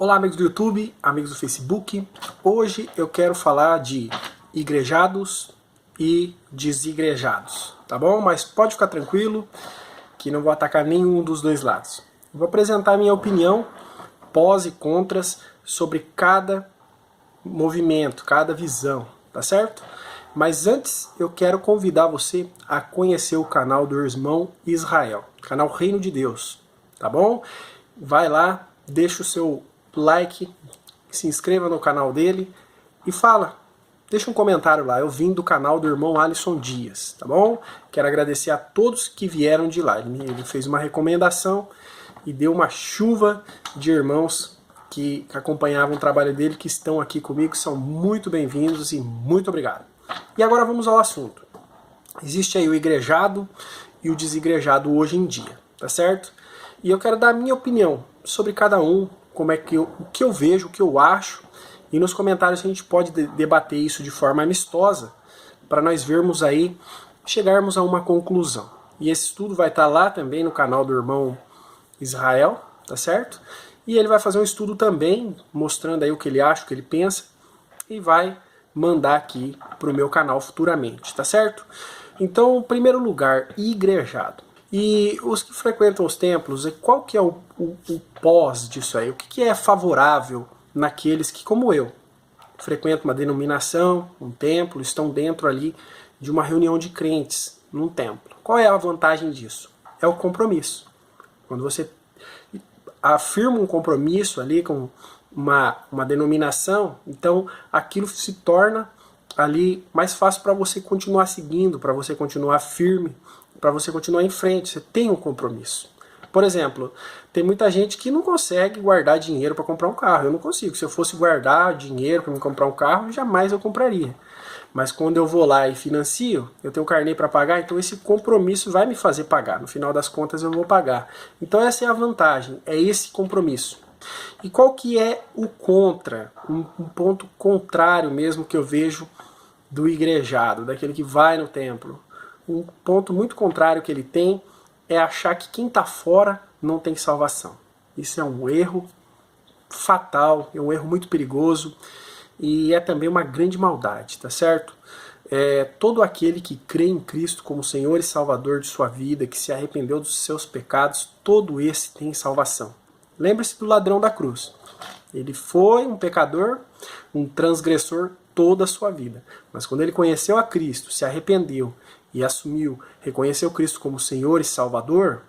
Olá, amigos do YouTube, amigos do Facebook. Hoje eu quero falar de igrejados e desigrejados, tá bom? Mas pode ficar tranquilo que não vou atacar nenhum dos dois lados. Vou apresentar minha opinião, pós e contras, sobre cada movimento, cada visão, tá certo? Mas antes eu quero convidar você a conhecer o canal do irmão Israel, canal Reino de Deus, tá bom? Vai lá, deixa o seu like, se inscreva no canal dele e deixa um comentário lá. Eu vim do canal do irmão Alisson Dias, tá bom? Quero agradecer a todos que vieram de lá. Ele fez uma recomendação e deu uma chuva de irmãos que acompanhavam o trabalho dele, que estão aqui comigo, são muito bem-vindos e muito obrigado. E agora vamos ao assunto. Existe aí o igrejado e o desigrejado hoje em dia, tá certo? E eu quero dar a minha opinião sobre cada um, como é que o que eu vejo, o que eu acho, e nos comentários a gente pode debater isso de forma amistosa, para nós vermos aí, chegarmos a uma conclusão. E esse estudo vai estar lá também no canal do irmão Israel, tá certo? E ele vai fazer um estudo também, mostrando aí o que ele acha, o que ele pensa, e vai mandar aqui para o meu canal futuramente, tá certo? Então, em primeiro lugar, igrejado. E os que frequentam os templos, qual que é o pós disso aí? O que é favorável naqueles que, como eu, frequentam uma denominação, um templo, estão dentro ali de uma reunião de crentes num templo? Qual é a vantagem disso? É o compromisso. Quando você afirma um compromisso ali com uma denominação, então aquilo se torna ali mais fácil para você continuar seguindo, para você continuar firme, para você continuar em frente. Você tem um compromisso. Por exemplo, tem muita gente que não consegue guardar dinheiro para comprar um carro. Eu não consigo. Se eu fosse guardar dinheiro para me comprar um carro, jamais eu compraria. Mas quando eu vou lá e financio, eu tenho um carnê para pagar, então esse compromisso vai me fazer pagar. No final das contas eu vou pagar. Então essa é a vantagem, é esse compromisso. E qual que é o contra, um ponto contrário mesmo que eu vejo do igrejado, daquele que vai no templo? Um ponto muito contrário que ele tem é achar que quem está fora não tem salvação. Isso é um erro fatal, é um erro muito perigoso e é também uma grande maldade, tá certo? Todo aquele que crê em Cristo como Senhor e Salvador de sua vida, que se arrependeu dos seus pecados, todo esse tem salvação. Lembre-se do ladrão da cruz. Ele foi um pecador, um transgressor toda a sua vida. Mas quando ele conheceu a Cristo, se arrependeu e assumiu, reconheceu Cristo como Senhor e Salvador,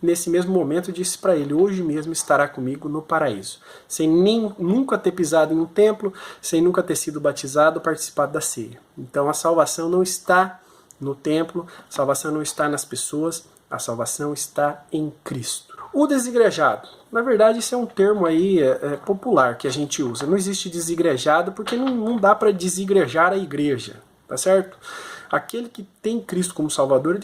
nesse mesmo momento disse para ele: hoje mesmo estará comigo no paraíso. Sem nunca ter pisado em um templo, sem nunca ter sido batizado ou participado da ceia. Então a salvação não está no templo, a salvação não está nas pessoas, a salvação está em Cristo. O desigrejado, na verdade isso é um termo aí popular que a gente usa. Não existe desigrejado porque não dá para desigrejar a igreja, tá certo? Aquele que tem Cristo como Salvador,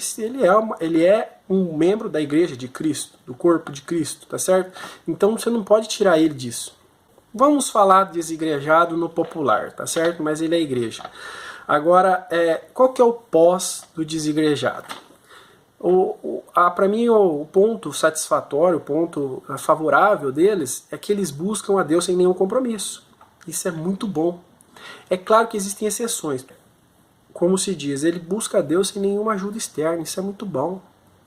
ele é um membro da igreja de Cristo, do corpo de Cristo, tá certo? Então você não pode tirar ele disso. Vamos falar desigrejado no popular, tá certo? Mas ele é igreja. Agora, qual que é o pós do desigrejado? Para mim, o ponto satisfatório, o ponto favorável deles é que eles buscam a Deus sem nenhum compromisso. Isso é muito bom. É claro que existem exceções. Como se diz, ele busca a Deus sem nenhuma ajuda externa. Isso é muito bom.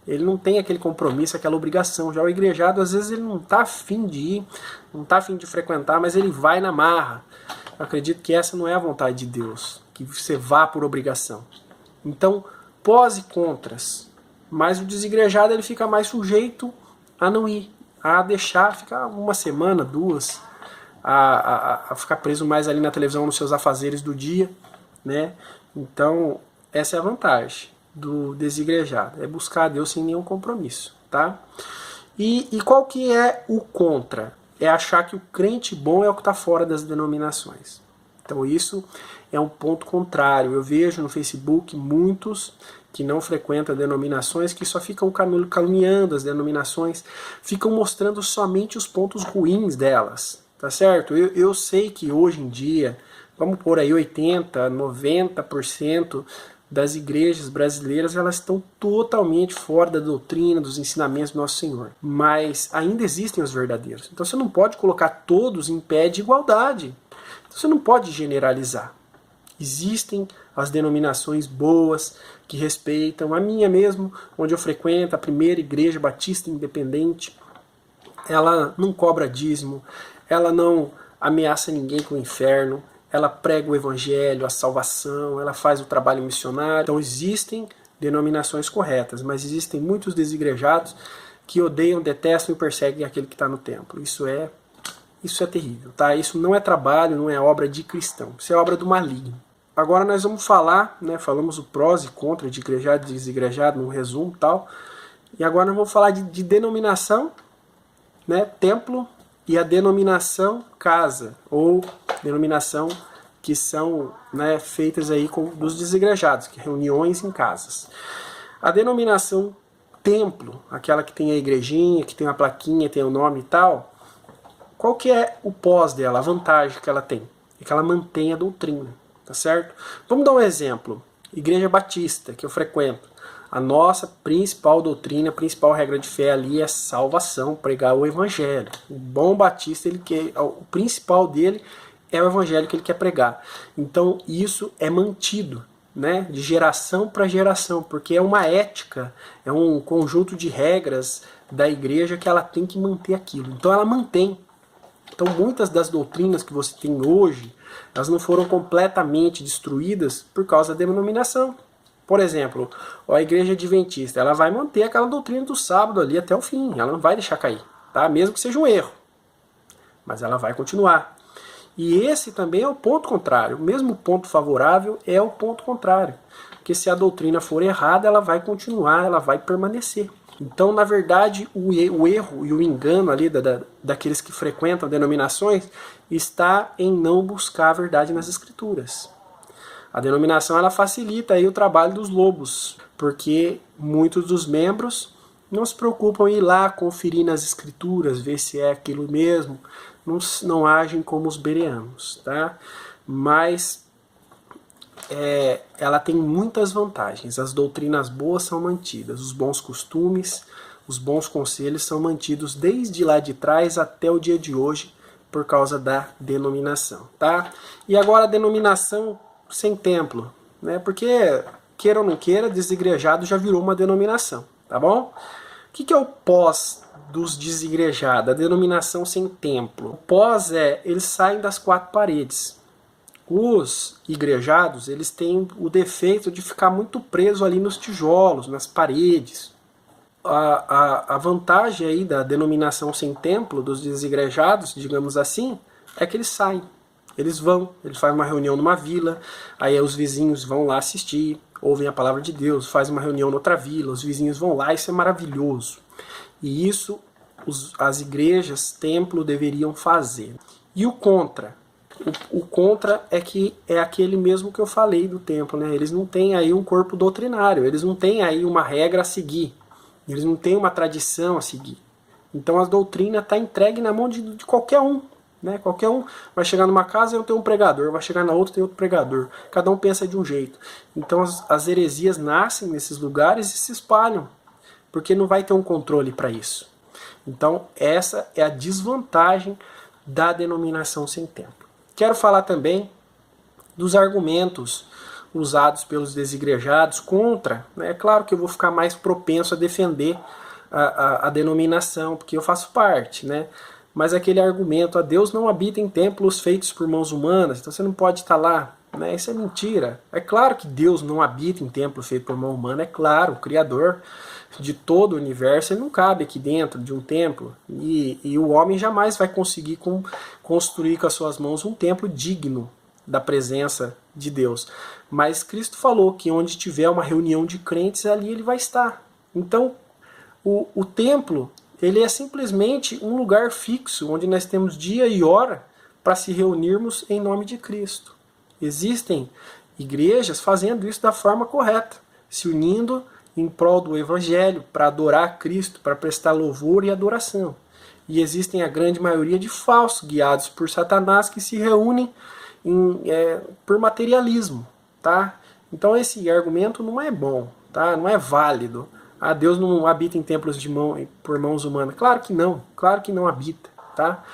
Ele não tem aquele compromisso, aquela obrigação. Já o igrejado, às vezes, ele não está afim de ir, não está afim de frequentar, mas ele vai na marra. Eu acredito que essa não é a vontade de Deus, que você vá por obrigação. Então, pós e contras. Mas o desigrejado ele fica mais sujeito a não ir, a deixar, ficar uma semana, duas, a ficar preso mais ali na televisão, nos seus afazeres do dia, né? Então, essa é a vantagem do desigrejado, é buscar a Deus sem nenhum compromisso, tá? E qual que é o contra? É achar que o crente bom é o que está fora das denominações. Então isso é um ponto contrário. Eu vejo no Facebook muitos que não frequentam denominações, que só ficam caluniando as denominações, ficam mostrando somente os pontos ruins delas, tá certo? Eu sei que hoje em dia, vamos pôr aí 80%, 90% das igrejas brasileiras, elas estão totalmente fora da doutrina, dos ensinamentos do nosso Senhor. Mas ainda existem os verdadeiros. Então você não pode colocar todos em pé de igualdade. Então você não pode generalizar. Existem as denominações boas, que respeitam. A minha mesmo, onde eu frequento, a primeira igreja batista independente, ela não cobra dízimo, ela não ameaça ninguém com o inferno, ela prega o evangelho, a salvação, ela faz o trabalho missionário. Então existem denominações corretas, mas existem muitos desigrejados que odeiam, detestam e perseguem aquele que está no templo. Isso é terrível, tá? Isso não é trabalho, não é obra de cristão, isso é obra do maligno. Agora nós vamos falar, né, falamos o prós e contra de igrejado e desigrejado, num resumo e tal, e agora nós vamos falar de denominação, né, templo, e a denominação casa, ou denominação que são, né, feitas aí dos desigrejados, que reuniões em casas. A denominação templo, aquela que tem a igrejinha, que tem uma plaquinha, tem o nome e tal, qual que é o pós dela, a vantagem que ela tem? É que ela mantém a doutrina, tá certo? Vamos dar um exemplo. Igreja Batista, que eu frequento. A nossa principal doutrina, a principal regra de fé ali é salvação, pregar o evangelho. O bom batista, o principal dele é o evangelho que ele quer pregar. Então isso é mantido, né, de geração para geração, porque é uma ética, é um conjunto de regras da igreja que ela tem que manter aquilo. Então ela mantém. Então muitas das doutrinas que você tem hoje, elas não foram completamente destruídas por causa da denominação. Por exemplo, a igreja adventista, ela vai manter aquela doutrina do sábado ali até o fim, ela não vai deixar cair, tá? Mesmo que seja um erro, mas ela vai continuar. E esse também é o ponto contrário, o mesmo ponto favorável é o ponto contrário, porque se a doutrina for errada, ela vai continuar, ela vai permanecer. Então, na verdade, o erro e o engano ali daqueles que frequentam denominações está em não buscar a verdade nas escrituras. A denominação ela facilita aí o trabalho dos lobos, porque muitos dos membros não se preocupam em ir lá conferir nas escrituras, ver se é aquilo mesmo, não agem como os bereanos, tá? Mas ela tem muitas vantagens, as doutrinas boas são mantidas, os bons costumes, os bons conselhos são mantidos desde lá de trás até o dia de hoje, por causa da denominação, tá? E agora a denominação sem templo, né? Porque, queira ou não queira, desigrejado já virou uma denominação, tá bom? O que é o pós dos desigrejados, a denominação sem templo? O pós eles saem das quatro paredes. Os igrejados, eles têm o defeito de ficar muito preso ali nos tijolos, nas paredes. A vantagem aí da denominação sem templo, dos desigrejados, digamos assim, é que eles saem. Eles fazem uma reunião numa vila, aí os vizinhos vão lá assistir, ouvem a palavra de Deus, fazem uma reunião noutra vila, os vizinhos vão lá, isso é maravilhoso. E isso as igrejas, templo, deveriam fazer. E o contra? O contra é que é aquele mesmo que eu falei do templo, né? Eles não têm aí um corpo doutrinário, eles não têm aí uma regra a seguir, eles não têm uma tradição a seguir. Então a doutrina está entregue na mão de qualquer um. Né? Qualquer um vai chegar numa casa e tem um pregador, vai chegar na outra tem outro pregador. Cada um pensa de um jeito. Então as heresias nascem nesses lugares e se espalham, porque não vai ter um controle para isso. Então essa é a desvantagem da denominação sem templo. Quero falar também dos argumentos usados pelos desigrejados contra. Né? É claro que eu vou ficar mais propenso a defender a denominação, porque eu faço parte, né? Mas aquele argumento, Deus não habita em templos feitos por mãos humanas, então você não pode estar lá, né? Isso é mentira. É claro que Deus não habita em templo feito por mão humana, é claro, o Criador de todo o universo, ele não cabe aqui dentro de um templo, e o homem jamais vai conseguir construir com as suas mãos um templo digno da presença de Deus. Mas Cristo falou que onde tiver uma reunião de crentes, ali ele vai estar. Então, o templo, ele é simplesmente um lugar fixo, onde nós temos dia e hora para se reunirmos em nome de Cristo. Existem igrejas fazendo isso da forma correta, se unindo em prol do Evangelho, para adorar Cristo, para prestar louvor e adoração. E existem a grande maioria de falsos, guiados por Satanás, que se reúnem por materialismo, tá? Então esse argumento não é bom, tá? Não é válido. Ah, Deus não habita em templos por mãos humanas. Claro que não habita, tá?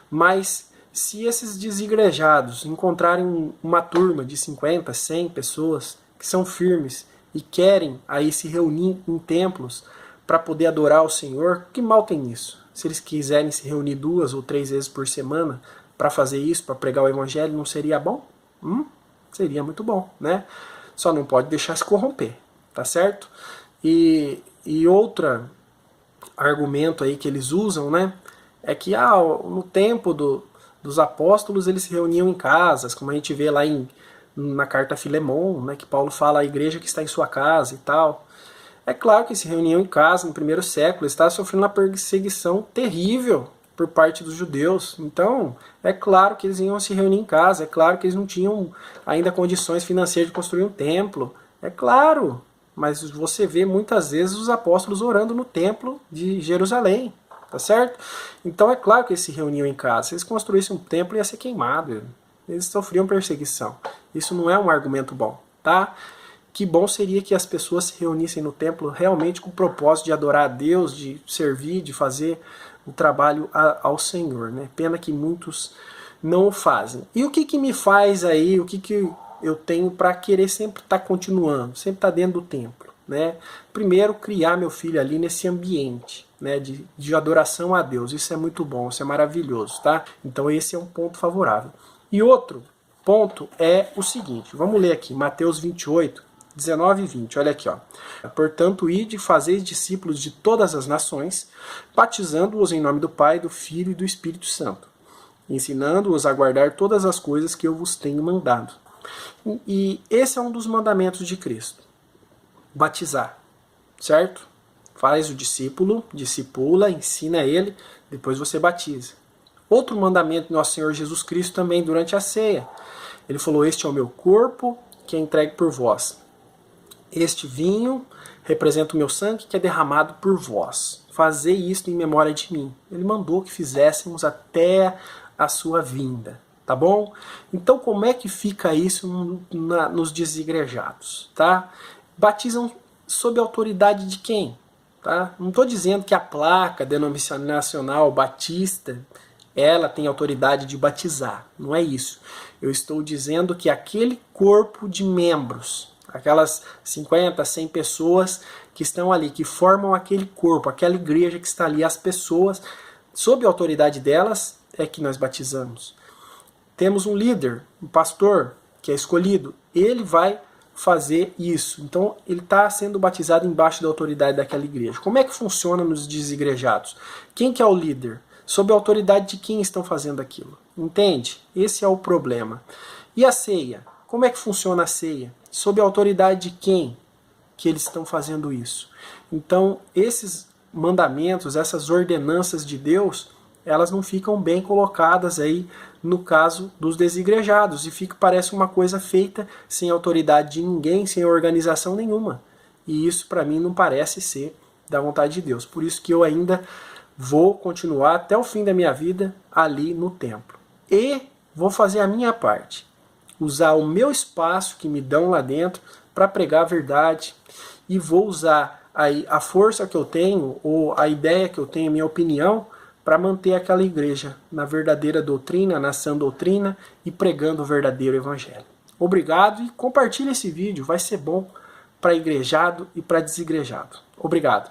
Mas se esses desigrejados encontrarem uma turma de 50, 100 pessoas que são firmes e querem aí se reunir em templos para poder adorar o Senhor, que mal tem nisso? Se eles quiserem se reunir 2 ou 3 vezes por semana para fazer isso, para pregar o Evangelho, não seria bom? Seria muito bom, né? Só não pode deixar se corromper, tá certo? E outro argumento aí que eles usam, né, é que no tempo dos apóstolos eles se reuniam em casas, como a gente vê lá na carta a Filemon, né, que Paulo fala a igreja que está em sua casa e tal. É claro que se reuniam em casa no primeiro século, eles estavam sofrendo uma perseguição terrível por parte dos judeus. Então, é claro que eles iam se reunir em casa, é claro que eles não tinham ainda condições financeiras de construir um templo. É claro, mas você vê muitas vezes os apóstolos orando no templo de Jerusalém, tá certo? Então é claro que eles se reuniam em casa. Se eles construíssem um templo, ia ser queimado. Eles sofriam perseguição. Isso não é um argumento bom, tá? Que bom seria que as pessoas se reunissem no templo realmente com o propósito de adorar a Deus, de servir, de fazer o trabalho ao Senhor, né? Pena que muitos não o fazem. E o que me faz aí, o que eu tenho para querer sempre estar continuando, sempre estar dentro do templo, né? Primeiro, criar meu filho ali nesse ambiente, né, de adoração a Deus. Isso é muito bom, isso é maravilhoso, tá? Então esse é um ponto favorável. E outro ponto é o seguinte, vamos ler aqui, Mateus 28, 19 e 20, olha aqui, ó. Portanto, ide e fazeis discípulos de todas as nações, batizando-os em nome do Pai, do Filho e do Espírito Santo, ensinando-os a guardar todas as coisas que eu vos tenho mandado. E esse é um dos mandamentos de Cristo, batizar, certo? Faz o discípulo, discipula, ensina ele, depois você batiza. Outro mandamento do nosso Senhor Jesus Cristo também durante a ceia. Ele falou, este é o meu corpo que é entregue por vós. Este vinho representa o meu sangue que é derramado por vós. Fazei isto em memória de mim. Ele mandou que fizéssemos até a sua vinda. Tá bom? Então como é que fica isso nos desigrejados? Tá? Batizam sob a autoridade de quem? Tá? Não estou dizendo que a placa denominacional batista ela tem autoridade de batizar. Não é isso. Eu estou dizendo que aquele corpo de membros, aquelas 50, 100 pessoas que estão ali, que formam aquele corpo, aquela igreja que está ali, as pessoas, sob a autoridade delas, é que nós batizamos. Temos um líder, um pastor, que é escolhido. Ele vai fazer isso. Então, ele está sendo batizado embaixo da autoridade daquela igreja. Como é que funciona nos desigrejados? Quem que é o líder? Sob a autoridade de quem estão fazendo aquilo? Entende? Esse é o problema. E a ceia? Como é que funciona a ceia? Sob a autoridade de quem que eles estão fazendo isso? Então, esses mandamentos, essas ordenanças de Deus, elas não ficam bem colocadas aí no caso dos desigrejados. E parece uma coisa feita sem autoridade de ninguém, sem organização nenhuma. E isso para mim não parece ser da vontade de Deus. Por isso que eu ainda vou continuar até o fim da minha vida ali no templo. E vou fazer a minha parte. Usar o meu espaço que me dão lá dentro para pregar a verdade. E vou usar aí a força que eu tenho, ou a ideia que eu tenho, a minha opinião, para manter aquela igreja na verdadeira doutrina, na sã doutrina e pregando o verdadeiro evangelho. Obrigado e compartilhe esse vídeo, vai ser bom para igrejado e para desigrejado. Obrigado.